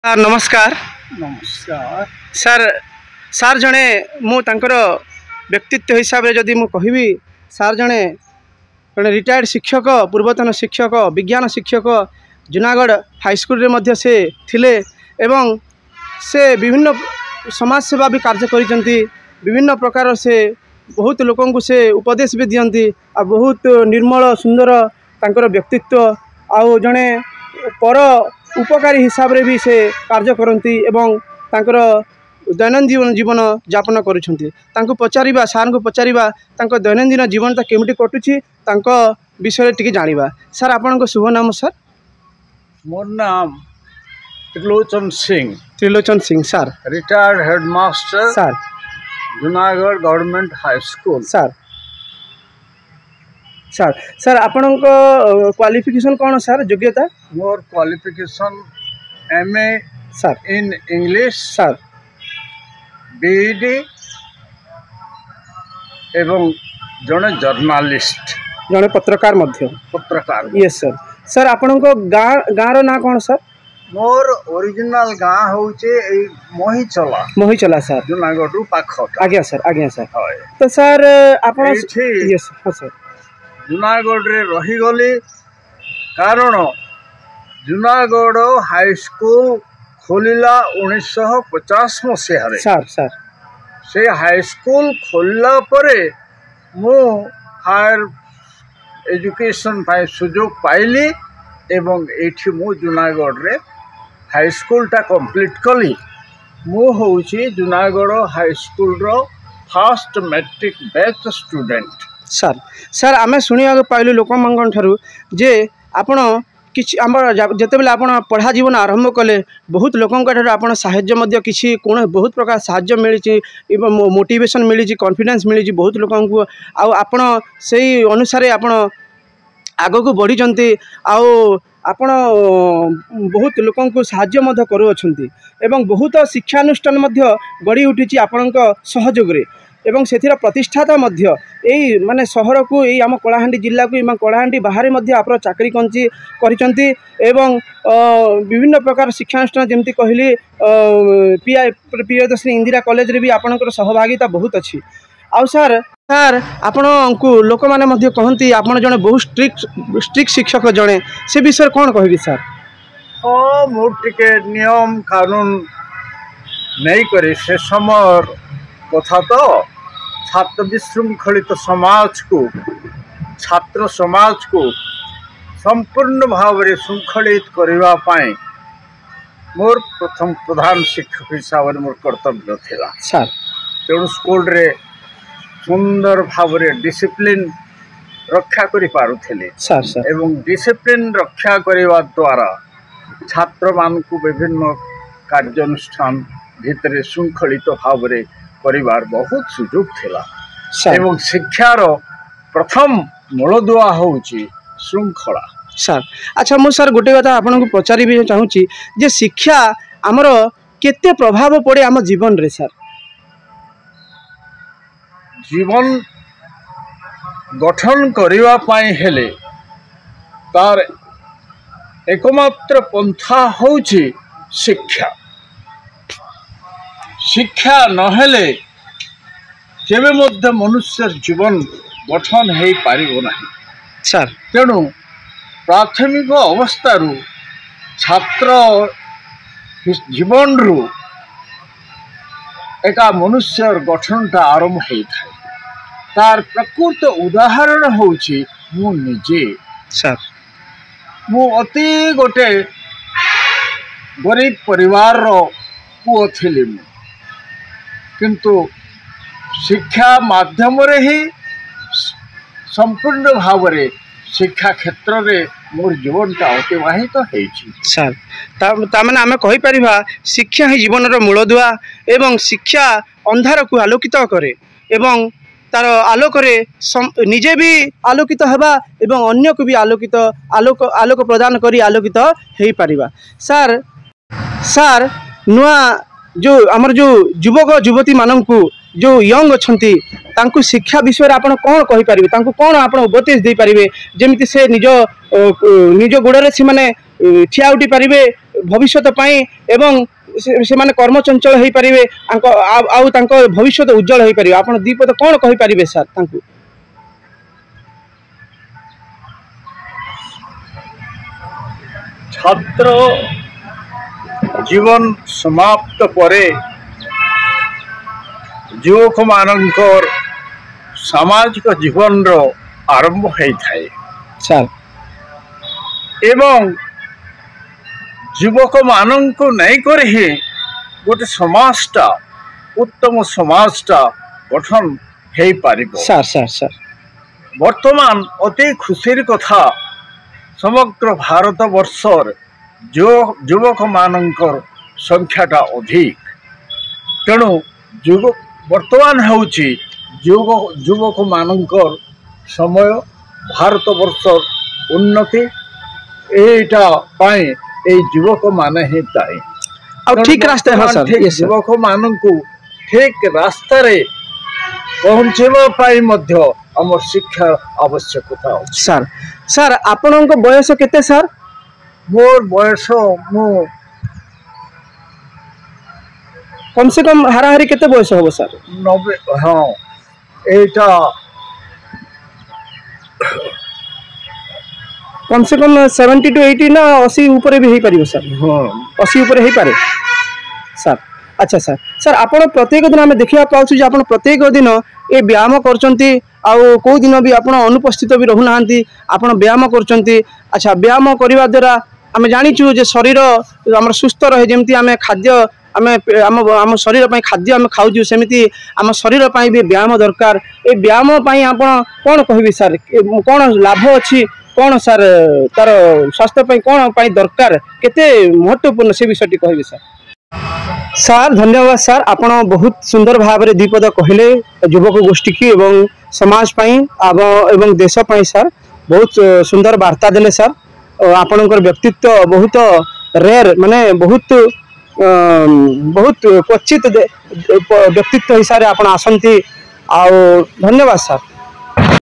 नमस्कार। नमस्कार सर सार जड़े मुझर व्यक्तित्व हिसाब से जदि मुझे सार जड़े जड़े रिटायर्ड शिक्षक पूर्वतन शिक्षक विज्ञान शिक्षक जूनागढ़ हाईस्कल में से थिले एवं से विभिन्न समाज सेवा भी कार्य करिसेंती। विभिन्न प्रकार से बहुत लोगों को से उपदेश भी दियंती आ बहुत निर्मल सुंदर तांकर व्यक्तित्व आउ जड़े पर उपकारी हिसाब रे भी से कार्य करती एवं तांकर दैनंदिन जीवन यापन करुछंती। तांको पचारिबा सार को पचारिबा तांको दैनंदिन जीवन ता केमिति कटुची तांको विषय टिके जानिबा। सर आपन को शुभ नाम सर? मोर नाम Trilochan Singh. Trilochan Singh sir retired headmaster sir Junagarh government high school. Sir sir sir आपन को क्वालिफिकेशन कौन सर योग्यता? मोर qualification MA sir in English sir BEd एवं जड़े जर्नालिस्ट जड़े पत्रकार मध्य पत्रकार। Yes sir. सर आपन को गाँव ना कौन सर? मोर ओरिजिनल गाँ होचे मोहिचला। मोहिचला सर जूनागढ़ रु पाख। आज्ञा सर आज्ञा सर। हाय तो सर आपन यस हाँ सर जूनागढ़ रे रहीगली कारण जूनागढ़ हाई स्कूल खोलिला 1950 मसीह सर सर से हाई स्कूल खोलला परे मु हायर एजुकेशन पाई सुजोग पाइली एवं एठी मु जूनागढ़ रे हाई स्कूल टा कंप्लीट कली। मु होउची जूनागढ़ हाई स्कूल रो first matric batch student. Sir sir आम शुणा पाइलु लोक ठारू जे आपण किछि आमर जेतेबेले आपण पढ़ा जीवन आरंभ कले बहुत लोकों ठारू आपण साहाय्य किछि कोन बहुत प्रकार साहाय्य मिली मोटिवेशन मिली कॉन्फिडेंस मिली बहुत लोकों को आउ आपण सेही अनुसार आपण आगो को बढ़ी जंती आउ आपण बहुत लोकों को साहाय्य मध्य करू अछंती एवं बहुत शिक्षानुष्ठान मध्य गढ़ी उठिछि आपणक सहयोग रे एवं सेथिरा प्रतिष्ठाता मध्य एई माने सहर को एई आम कलाहांडी जिल्ला को एवं कलाहांडी बाहर मध्य आपन चाकरी करिसंती एवं विभिन्न प्रकार शिक्षानुष्ठान जेमती कहली प्रियदर्शनी इंदिरा कॉलेज रे भी आपनकर सहभागिता बहुत अच्छी। आउ सर सर आपण को लोक माने मध्य कहंती आपण जने बहुत स्ट्रिक्ट शिक्षक जने से विषय कोन कहबी सर? हाँ मोर टिके नियम कानून नहीं करे से समय कथा तो छात्र विशृंखलित समाज को छात्र समाज को संपूर्ण भाव में श्रृंखलित करने पाए मोर प्रथम प्रधान शिक्षक हिसाब से मोर कर्तव्य थिला सर। तेणु स्कूल रे सुंदर भाव में डिसिप्लिन रक्षा करि पारुथिले सर सर एवं डिसिप्लिन रक्षा करने द्वारा छात्र मान को विभिन्न कार्यानुष्ठान भितर श्रृंखलित भाव में परिवार बहुत सुजोग थिला एवं शिक्षार प्रथम मूलदुआ होउची श्रृंखला। सर अच्छा मु सर गोटे कथा आपन को पचारि भी चाहूची जे शिक्षा हमर केते प्रभाव पड़े आम जीवन रे सर? जीवन गठन करिवा पाई हेले तार एकमात्र पंथा होउची शिक्षा। शिक्षा नहेले केबे मध्य मनुष्य जीवन गठन हो पारिबो नाही सर। तेणु प्राथमिक अवस्थारू छात्र जीवन रू एका मनुष्य गठनटा आरंभ होता है। तार प्रकृत उदाहरण होउची मु निजे सर। मु अति गोटे गरीब परिवार रो पुओ थिली मु किंतु शिक्षा माध्यम रे ही संपूर्ण भाव रे शिक्षा क्षेत्र रे मोर जीवन का अतिवाहित तो होइछि सर। ता माने आमे कहि परिबा शिक्षा ही जीवन रो मूलदुआ एवं शिक्षा अंधार को आलोकित करे एवं तार आलोक रे निजे भी आलोकित हेबा एवं अन्य को भी आलोक प्रदान करी आलोकित हेई परिबा। सर सर नुआ जो आमर जो युवक युवती मानू जो यंग अच्छी तांकु शिक्षा विषय आप कौन कहींपारे कौन आप उपदेश दे पारे जमी से निज निज गोड़े से माने ठिया उठी पारे भविष्यत एवं से माने कर्मचंचल हो पारे भविष्य उज्जवल हो पारे आप दीपद कौन कही पारे सर तांकु छात्र जीवन समाप्त परे युवक मानकर सामाजिक जीवन रो आरंभ होता है सर एवं युवक मान को नहीं कर ही गोटे समाजटा उत्तम समाजटा गठन हो पार सर सर सर वर्तमान अति खुशीर कथा समग्र भारत वर्षर जो युवक मानकर संख्याटा अधिक तेणु वर्तमान होउची युवक मानकर समय भारत वर्षर उन्नति एटा पाए ए युवक मान ही दायी अब ठीक रास्ते हाँ सर युवक मान को ठीक रास्ता रे पहुँचवा पाई मध्य आम शिक्षा आवश्यकता सर सर आपनक बयस केते सर मोर बयस मु कम से कम हाराहारी केते बयस होबो सर 90 हाँ एटा कम से कम 70 to 80 ना 80 ऊपर भी हो पार सर हाँ 80 ऊपर हो पारे सर अच्छा सर सर आपण प्रत्येक दिन आम देखा पाऊँ जे आप प्रत्येक दिन ये व्यायाम करचंती आउ को दिन भी आप अनुपस्थित भी रहूना आप व्यायाम करचंती अच्छा व्यायाम करने द्वारा आम जाचु जे शरीर आम सुस्थ रहे जमी आम खाद्य आम आम शरीर खाद्य आम खाऊ सेमती आम शरीर भी व्यायाम दरकार ये व्यायाम आप कौन कह सर कौन लाभ अच्छी कौन सर तार स्वास्थ्य कौन दरकार केते महत्वपूर्ण से विषय कह सर सर धन्यवाद सर आपण बहुत सुंदर भाव में द्विपद कहले युवक गोष्ठी की एवं समाज एवं देश पाई सर बहुत सुंदर वार्ता देले सर आपणकर व्यक्तित्व बहुत रेयर माने बहुत बहुत क्वचित व्यक्तित्व हिसाब से आप आसंती धन्यवाद सर।